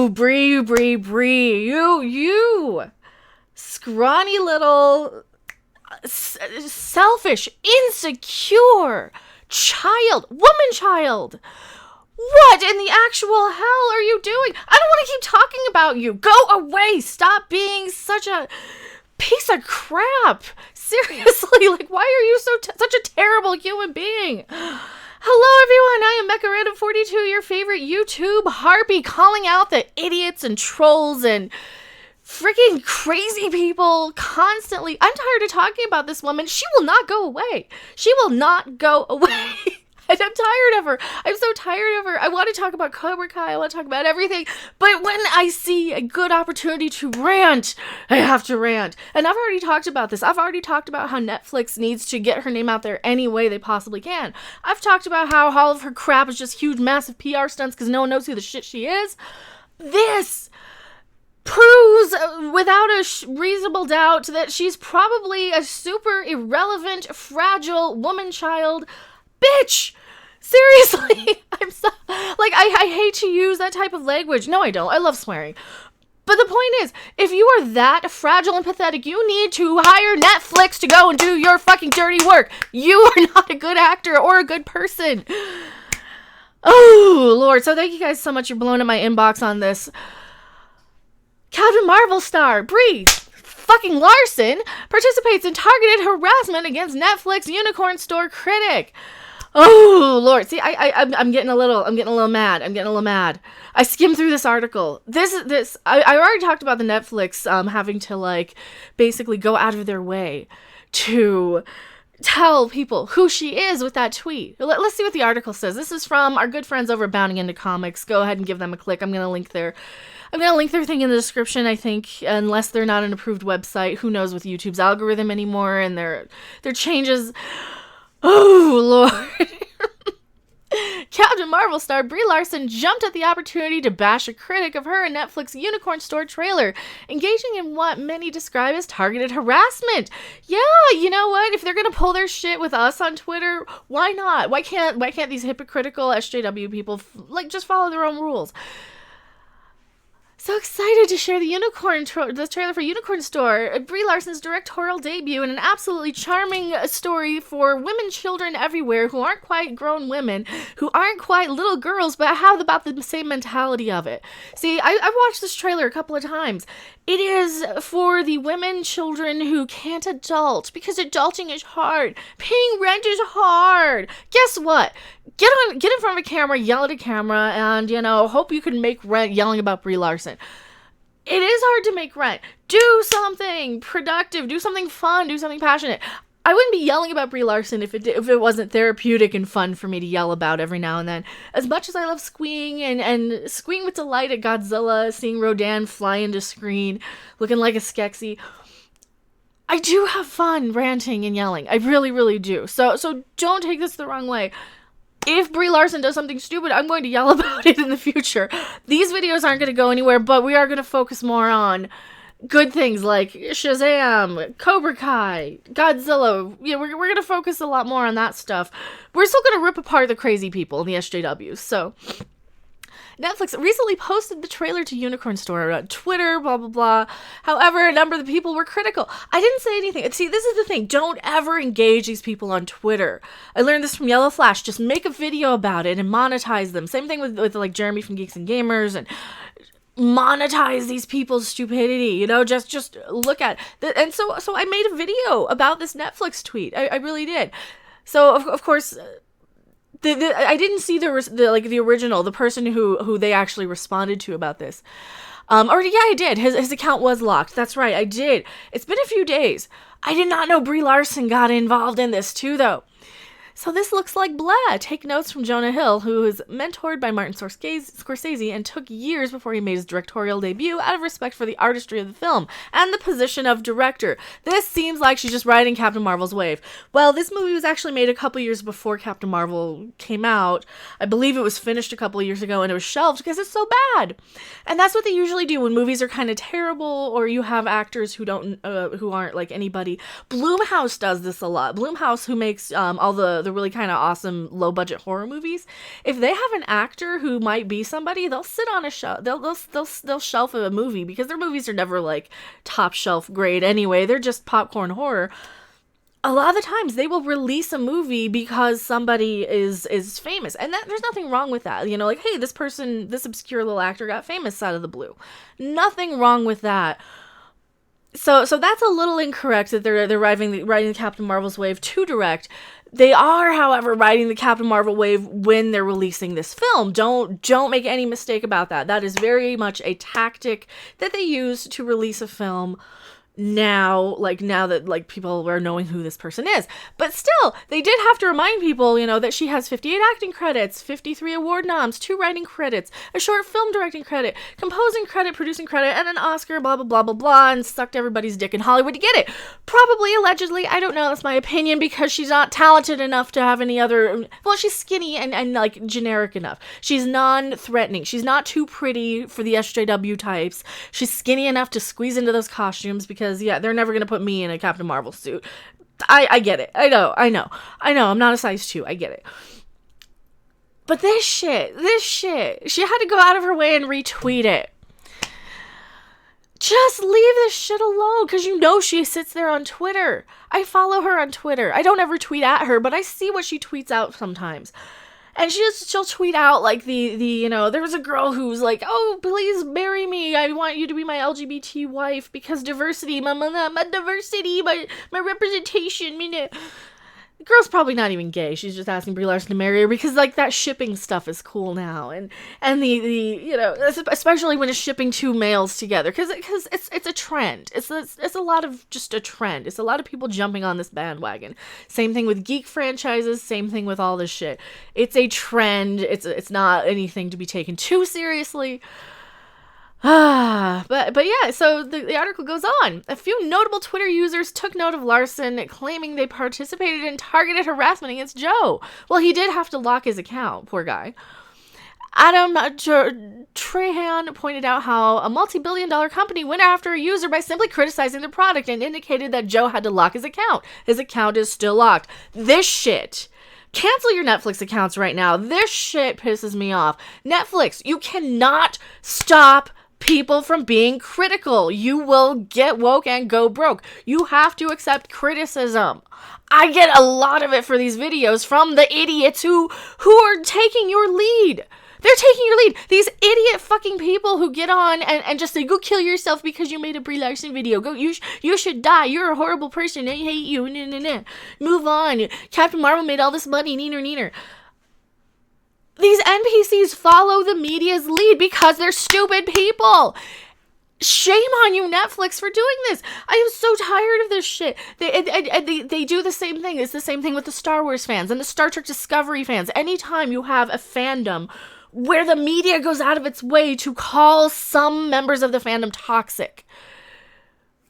Brie, you scrawny little selfish, insecure woman child. What in the actual hell are you doing? I don't want to keep talking about you. Go away. Stop being such a piece of crap. Seriously, like, why are you such a terrible human being? Hello, everyone. I am Mecha Rant 42, your favorite YouTube harpy, calling out the idiots and trolls and freaking crazy people constantly. I'm tired of talking about this woman. She will not go away. She will not go away. And I'm tired of her. I'm so tired of her. I want to talk about Cobra Kai. I want to talk about everything. But when I see a good opportunity to rant, I have to rant. And I've already talked about this. I've already talked about how Netflix needs to get her name out there any way they possibly can. I've talked about how all of her crap is just huge, massive PR stunts because no one knows who the shit she is. This proves without a reasonable doubt that she's probably a super irrelevant, fragile woman child bitch. Seriously. I'm so, like, I hate to use that type of language. No, I don't. I love swearing. But the point is, if you are that fragile and pathetic, you need to hire Netflix to go and do your fucking dirty work. You are not a good actor or a good person. Oh, Lord. So thank you guys so much. You're blowing up my inbox on this. Captain Marvel star Brie fucking Larson participates in targeted harassment against Netflix unicorn store critic. Oh, Lord. See, I'm getting a little mad. I skimmed through this article. I already talked about the Netflix having to, like, basically go out of their way to tell people who she is with that tweet. Let's see what the article says. This is from our good friends over at Bounding Into Comics. Go ahead and give them a click. I'm going to link their thing in the description, I think, unless they're not an approved website. Who knows with YouTube's algorithm anymore and their changes. Oh, Lord. Captain Marvel star Brie Larson jumped at the opportunity to bash a critic of her Netflix Unicorn Store trailer, engaging in what many describe as targeted harassment. Yeah, you know what? If they're gonna pull their shit with us on Twitter, why not? Why can't these hypocritical SJW people just follow their own rules? So excited to share the trailer for Unicorn Store, Brie Larson's directorial debut, and an absolutely charming story for women, children everywhere who aren't quite grown women, who aren't quite little girls, but have about the same mentality of it. See, I've watched this trailer a couple of times. It is for the women, children who can't adult, because adulting is hard. Paying rent is hard. Guess what? Get in front of a camera, yell at a camera, and, hope you can make rent yelling about Brie Larson. It is hard to make rent. Do something productive. Do something fun. Do something passionate. I wouldn't be yelling about Brie Larson if it wasn't therapeutic and fun for me to yell about every now and then. As much as I love squeeing and squeeing with delight at Godzilla, seeing Rodan fly into screen, looking like a Skeksis, I do have fun ranting and yelling. I really, really do. So don't take this the wrong way. If Brie Larson does something stupid, I'm going to yell about it in the future. These videos aren't going to go anywhere, but we are going to focus more on good things like Shazam, Cobra Kai, Godzilla. Yeah, we're going to focus a lot more on that stuff. We're still going to rip apart the crazy people in the SJWs. So Netflix recently posted the trailer to Unicorn Store on Twitter, blah, blah, blah. However, a number of the people were critical. I didn't say anything. See, this is the thing. Don't ever engage these people on Twitter. I learned this from Yellow Flash. Just make a video about it and monetize them. Same thing with like Jeremy from Geeks and Gamers, and monetize these people's stupidity, just look at it. And so I made a video about this Netflix tweet. I really did. So of course, I didn't see the original, the person who they actually responded to about this. I did. His account was locked. That's right, I did. It's been a few days. I did not know Brie Larson got involved in this too, though. So this looks like blah. Take notes from Jonah Hill, who is mentored by Martin Scorsese and took years before he made his directorial debut out of respect for the artistry of the film and the position of director. This seems like she's just riding Captain Marvel's wave. Well, this movie was actually made a couple years before Captain Marvel came out. I believe it was finished a couple of years ago and it was shelved because it's so bad. And that's what they usually do when movies are kind of terrible or you have actors who aren't like anybody. Blumhouse does this a lot. Blumhouse, who makes all the really kind of awesome low budget horror movies, if they have an actor who might be somebody, they'll sit on a shelf. They'll shelf a movie because their movies are never like top shelf grade anyway. They're just popcorn horror. A lot of the times they will release a movie because somebody is famous, and that there's nothing wrong with that. You know, like, hey, this person, this obscure little actor got famous out of the blue. Nothing wrong with that. So that's a little incorrect that they're riding the Captain Marvel's wave too direct. They are, however, riding the Captain Marvel wave when they're releasing this film. Don't make any mistake about that. That is very much a tactic that they use to release a film now that like people are knowing who this person is. But still, they did have to remind people, you know, that she has 58 acting credits, 53 award noms, 2 writing credits, a short film directing credit, composing credit, producing credit, and an Oscar, blah blah blah blah blah, and sucked everybody's dick in Hollywood to get it. Probably, allegedly, I don't know, that's my opinion, because she's not talented enough to have any other, well, she's skinny and like generic enough. She's non-threatening. She's not too pretty for the SJW types. She's skinny enough to squeeze into those costumes, because yeah, they're never gonna put me in a Captain Marvel suit. I get it. I know. I'm not a size 2. I get it. But this shit, she had to go out of her way and retweet it. Just leave this shit alone, because you know she sits there on Twitter. I follow her on Twitter. I don't ever tweet at her, but I see what she tweets out sometimes. And she'll tweet out like the you know, there was a girl who's like, oh, please marry me. I want you to be my LGBT wife because diversity, my diversity, my representation. The girl's probably not even gay. She's just asking Brie Larson to marry her because like that shipping stuff is cool now, and the you know, especially when it's shipping 2 males together, because it's a trend. It's a lot of just a trend. It's a lot of people jumping on this bandwagon. Same thing with geek franchises. Same thing with all this shit. It's a trend. It's not anything to be taken too seriously. But yeah, so the article goes on. A few notable Twitter users took note of Larson, claiming they participated in targeted harassment against Joe. Well, he did have to lock his account, poor guy. Adam Trahan pointed out how a multi-billion-dollar company went after a user by simply criticizing their product and indicated that Joe had to lock his account. His account is still locked. This shit. Cancel your Netflix accounts right now. This shit pisses me off. Netflix, you cannot stop people from being critical. You will get woke and go broke. You have to accept criticism. I get a lot of it for these videos from the idiots who are taking your lead. They're taking your lead. These idiot fucking people who get on and just say, go kill yourself because you made a Brie Larson video. Go, you should die. You're a horrible person. I hate you. Move on. Captain Marvel made all this money. Neener. These NPCs follow the media's lead because they're stupid people. Shame on you, Netflix, for doing this. I am so tired of this shit. They do the same thing. It's the same thing with the Star Wars fans and the Star Trek Discovery fans. Anytime you have a fandom where the media goes out of its way to call some members of the fandom toxic,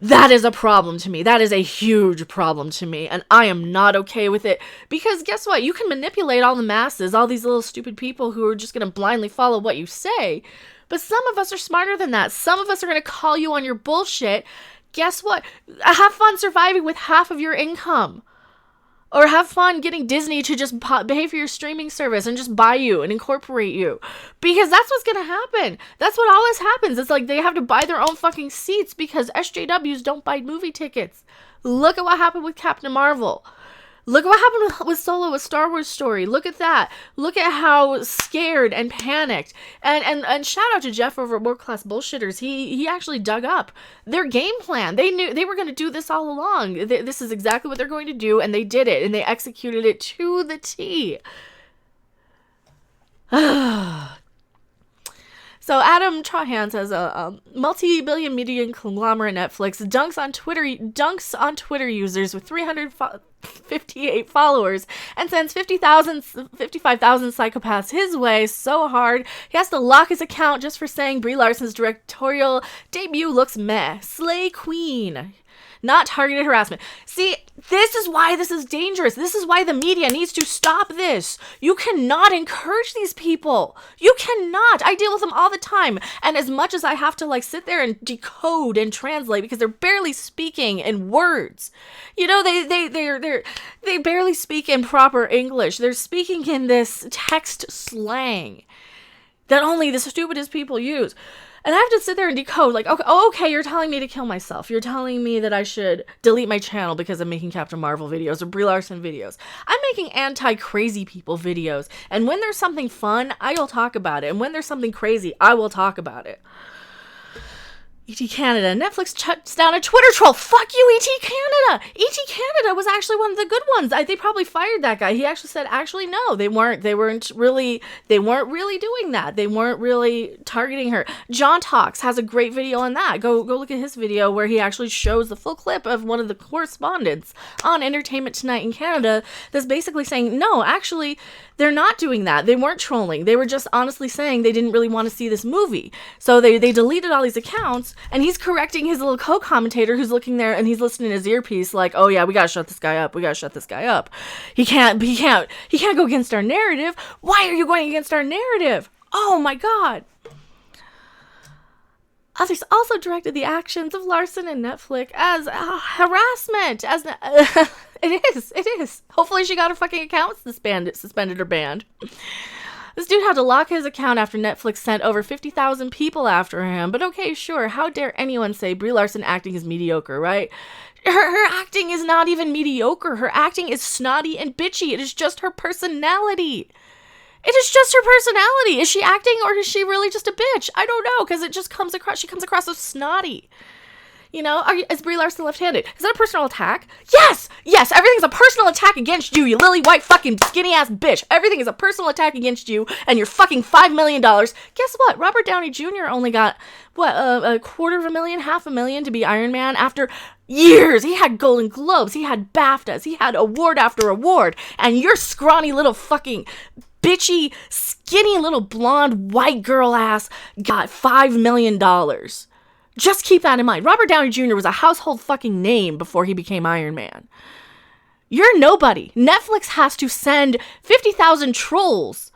that is a problem to me. That is a huge problem to me. And I am not okay with it. Because guess what? You can manipulate all the masses, all these little stupid people who are just going to blindly follow what you say. But some of us are smarter than that. Some of us are going to call you on your bullshit. Guess what? Have fun surviving with half of your income. Or have fun getting Disney to just pay for your streaming service and just buy you and incorporate you. Because that's what's going to happen. That's what always happens. It's like they have to buy their own fucking seats because SJWs don't buy movie tickets. Look at what happened with Captain Marvel. Look at what happened with Solo, a Star Wars story. Look at that. Look at how scared and panicked. And shout out to Jeff over at World Class Bullshitters. He actually dug up their game plan. They knew they were going to do this all along. This is exactly what they're going to do, and they did it, and they executed it to the T. So Adam Trahan says a multi-billion media conglomerate Netflix dunks on Twitter users with 358 followers and sends 55,000 psychopaths his way so hard he has to lock his account just for saying Brie Larson's directorial debut looks meh. Slay Queen. not targeted harassment. See, this is why this is dangerous. This is why the media needs to stop this. You cannot encourage these people. You cannot. I deal with them all the time. And as much as I have to like sit there and decode and translate because they're barely speaking in words. You know, they barely speak in proper English. They're speaking in this text slang that only the stupidest people use. And I have to sit there and decode, like, okay, you're telling me to kill myself. You're telling me that I should delete my channel because I'm making Captain Marvel videos or Brie Larson videos. I'm making anti-crazy people videos. And when there's something fun, I will talk about it. And when there's something crazy, I will talk about it. E.T. Canada. Netflix shuts down a Twitter troll. Fuck you, E.T. Canada. E.T. Canada was actually one of the good ones. They probably fired that guy. He actually said, actually, no, they weren't really doing that. They weren't really targeting her. John Talks has a great video on that. Go look at his video where he actually shows the full clip of one of the correspondents on Entertainment Tonight in Canada that's basically saying, no, actually, they're not doing that. They weren't trolling. They were just honestly saying they didn't really want to see this movie. So they deleted all these accounts. And he's correcting his little co-commentator who's looking there and he's listening to his earpiece like, oh yeah, we gotta shut this guy up. We gotta shut this guy up. He can't go against our narrative. Why are you going against our narrative? Oh my God. Others also directed the actions of Larson and Netflix as harassment. It is. Hopefully she got her fucking account suspended or banned. This dude had to lock his account after Netflix sent over 50,000 people after him. But okay, sure, how dare anyone say Brie Larson acting is mediocre, right? Her acting is not even mediocre. Her acting is snotty and bitchy. It is just her personality. It is just her personality. Is she acting or is she really just a bitch? I don't know, because she comes across so snotty. You know, is Brie Larson left-handed? Is that a personal attack? Yes! Yes, everything's a personal attack against you, you lily white fucking skinny-ass bitch. Everything is a personal attack against you and your fucking $5 million. Guess what? Robert Downey Jr. only got, $250,000, $500,000 to be Iron Man after years. He had Golden Globes. He had BAFTAs. He had award after award. And your scrawny little fucking bitchy, skinny little blonde white girl ass got $5 million. Just keep that in mind. Robert Downey Jr. was a household fucking name before he became Iron Man. You're nobody. Netflix has to send 50,000 trolls.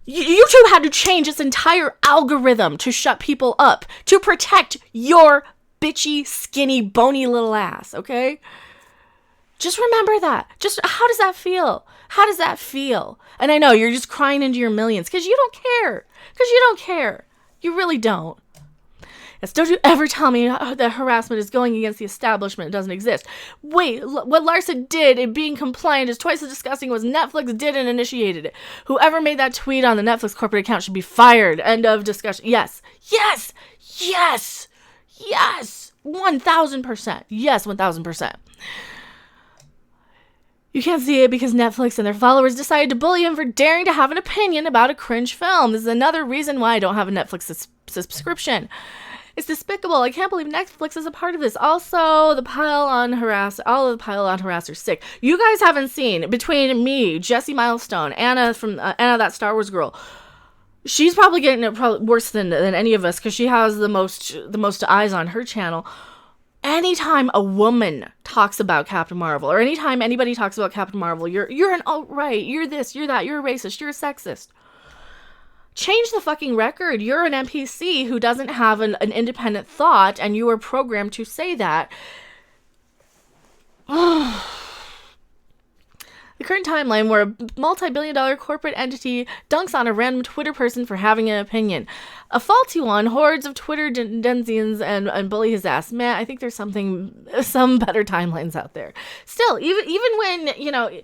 YouTube had to change its entire algorithm to shut people up, to protect your bitchy, skinny, bony little ass, okay? Just remember that. Just, how does that feel? How does that feel? And I know, you're just crying into your millions, because you don't care. Because you don't care. You really don't. Yes, don't you ever tell me that harassment is going against the establishment. It doesn't exist. Wait, what Larson did in being compliant is twice as disgusting as Netflix did and initiated it. Whoever made that tweet on the Netflix corporate account should be fired. End of discussion. Yes. Yes. Yes. Yes. 1,000%. Yes, 1,000%. You can't see it because Netflix and their followers decided to bully him for daring to have an opinion about a cringe film. This is another reason why I don't have a Netflix subscription. It's despicable. I can't believe Netflix is a part of this. Also, all of the pile on harassers sick. You guys haven't seen, between me, Jessie Milestone, Anna from Anna, that Star Wars girl. She's probably getting it worse than any of us because she has the most eyes on her channel. Anytime a woman talks about Captain Marvel, or anytime anybody talks about Captain Marvel, you're an alt-right, you're this, you're that, you're a racist, you're a sexist. Change the fucking record. You're an NPC who doesn't have an independent thought, and you are programmed to say that. The current timeline where a multi-billion-dollar corporate entity dunks on a random Twitter person for having an opinion. A faulty one, hordes of Twitter denizens and bully his ass. Man, I think there's some better timelines out there. Still, even when, you know...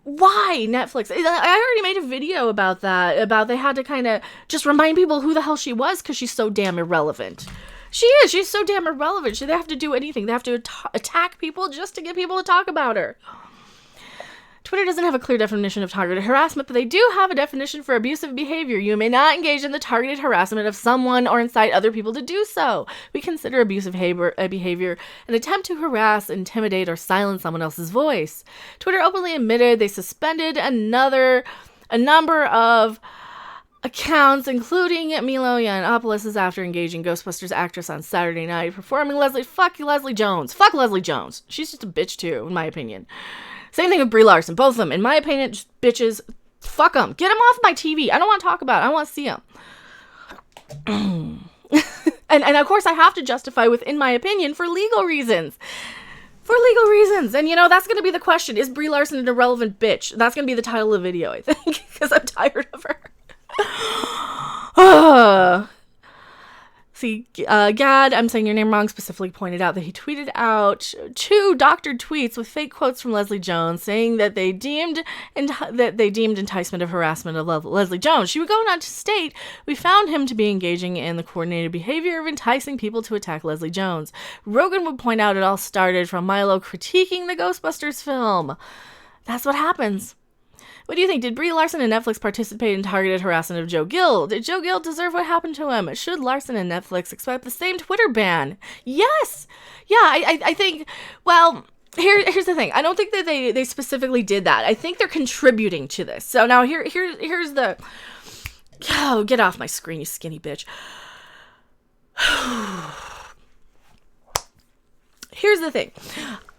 Why Netflix? I already made a video about that. About they had to kind of just remind people who the hell she was because she's so damn irrelevant. She is. She's so damn irrelevant. They have to do anything. They have to attack people just to get people to talk about her. Twitter doesn't have a clear definition of targeted harassment, but they do have a definition for abusive behavior. You may not engage in the targeted harassment of someone or incite other people to do so. We consider abusive behavior an attempt to harass, intimidate, or silence someone else's voice. Twitter openly admitted they suspended a number of accounts, including Milo Yiannopoulos, after engaging Ghostbusters actress on Saturday night, performing Fuck Leslie Jones. Fuck Leslie Jones. She's just a bitch too, in my opinion. Same thing with Brie Larson. Both of them, in my opinion, just bitches. Fuck them. Get them off my TV. I don't want to talk about it. I want to see them. and of course, I have to justify within my opinion for legal reasons. And, that's going to be the question. Is Brie Larson an irrelevant bitch? That's going to be the title of the video, I think, because I'm tired of her. See, Gad, I'm saying your name wrong, specifically pointed out that he tweeted out 2 doctored tweets with fake quotes from Leslie Jones saying that they deemed enticement of harassment of Leslie Jones. She would go on to state, we found him to be engaging in the coordinated behavior of enticing people to attack Leslie Jones. Rogan would point out it all started from Milo critiquing the Ghostbusters film. That's what happens. What do you think? Did Brie Larson and Netflix participate in targeted harassment of Joe Gill? Did Joe Gill deserve what happened to him? Should Larson and Netflix expect the same Twitter ban? Yes. Yeah, I think, well, here's the thing. I don't think that they specifically did that. I think they're contributing to this. So now here's the... Oh, get off my screen, you skinny bitch. Here's the thing.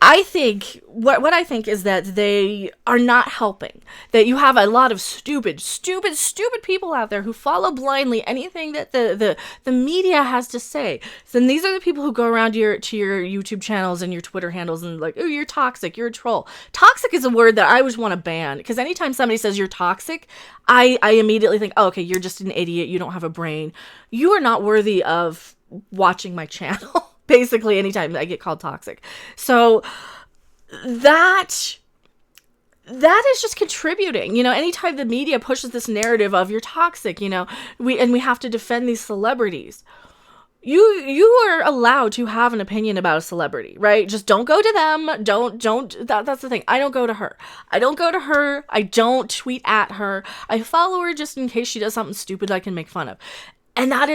I think, what I think is that they are not helping. That you have a lot of stupid people out there who follow blindly anything that the media has to say. So then these are the people who go around to your YouTube channels and your Twitter handles and like, oh, you're toxic, you're a troll. Toxic is a word that I always want to ban, because anytime somebody says you're toxic, I immediately think, oh, okay, you're just an idiot, you don't have a brain. You are not worthy of watching my channel. Basically, anytime I get called toxic. So that is just contributing. Anytime the media pushes this narrative of you're toxic, we have to defend these celebrities. You are allowed to have an opinion about a celebrity, right? Just don't go to them. That's the thing. I don't go to her. I don't tweet at her. I follow her just in case she does something stupid I can make fun of. And that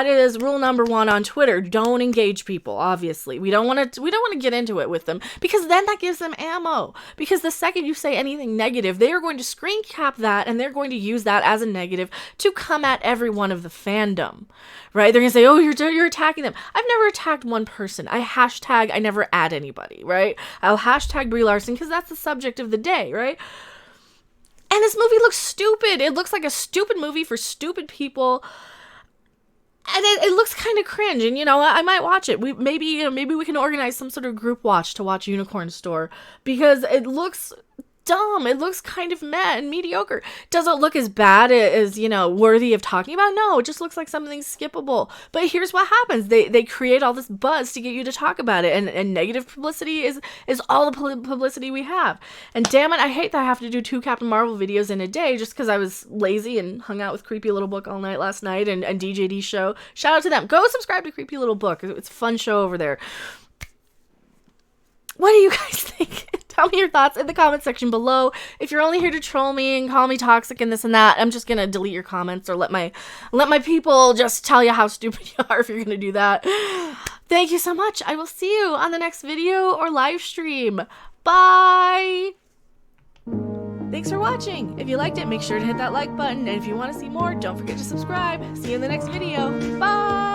is rule number 1 on Twitter. Don't engage people, obviously. We don't want to get into it with them, because then that gives them ammo. Because the second you say anything negative, they are going to screen cap that, and they're going to use that as a negative to come at everyone of the fandom. Right? They're going to say, "Oh, you're attacking them." I've never attacked one person. I never add anybody, right? I'll hashtag Brie Larson because that's the subject of the day, right? And this movie looks stupid. It looks like a stupid movie for stupid people. And it looks kind of cringe, and I might watch it. Maybe we can organize some sort of group watch to watch Unicorn Store, because it looks dumb. It looks kind of meh and mediocre. Does it look as bad as worthy of talking about? No, it just looks like something skippable. But here's what happens: they create all this buzz to get you to talk about it, and negative publicity is all the publicity we have. And damn it, I hate that I have to do 2 Captain Marvel videos in a day just because I was lazy and hung out with Creepy Little Book all night last night and DJD show. Shout out to them. Go subscribe to Creepy Little Book. It's a fun show over there. What do you guys think? Tell me your thoughts in the comment section below. If you're only here to troll me and call me toxic and this and that, I'm just gonna delete your comments, or let my people just tell you how stupid you are if you're gonna do that. Thank you so much. I will see you on the next video or live stream. Bye! Thanks for watching. If you liked it, make sure to hit that like button. And if you want to see more, don't forget to subscribe. See you in the next video. Bye!